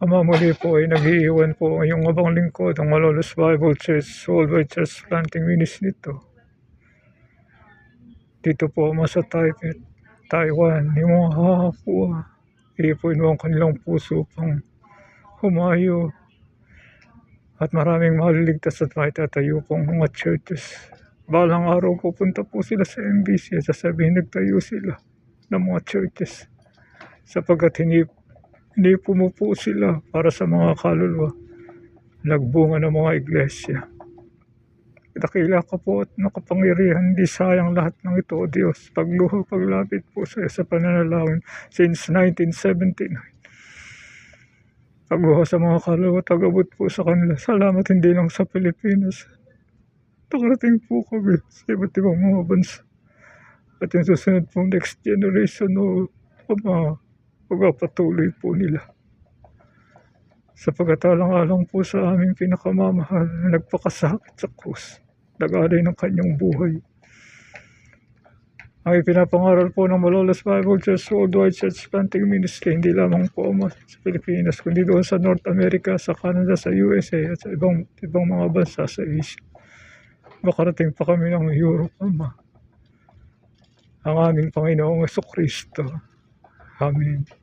Ama, muli po ay nag-iiwan po ang iyong abang lingkod, ang Malolos Bible Church, Worldwide Church Planting Ministry nito. Dito po ama sa Taipei, Taiwan, yung mga hahapua, ipuin mo ang kanilang puso pang humayo at maraming maliligtas at maitatayo pong mga churches. Balang araw pupunta po sila sa MBC at sasabihin nagtayo sila ng mga churches sapagkat hindi pumupo sila para sa mga kaluluwa. Nagbunga ng mga iglesia. Dakila ka po at nakapangyarihan, di sayang lahat ng ito, O Diyos. Pagluha, paglapit po sa pananalangin since 1979. Pagluha sa mga kaluluwa, tagabot po sa kanila. Salamat hindi lang sa Pilipinas. Nakarating po kami sa iba't ibang mga bansa. At yung susunod po next generation o pagpapatuloy po nila. Sa pagkatalang-alang po sa aming pinakamamahal na nagpakasakit sa krus, nag-alay ng kanyang buhay. Ang ipinapangaral po ng Malolos Bible Church, Worldwide Church Planting Ministry, hindi lamang po sa Pilipinas, kundi doon sa North America, sa Canada, sa USA, at sa ibang mga bansa sa Asia. Makarating pa kami ng Europe, Ama. Ang aming Panginoong Jesucristo. Amen.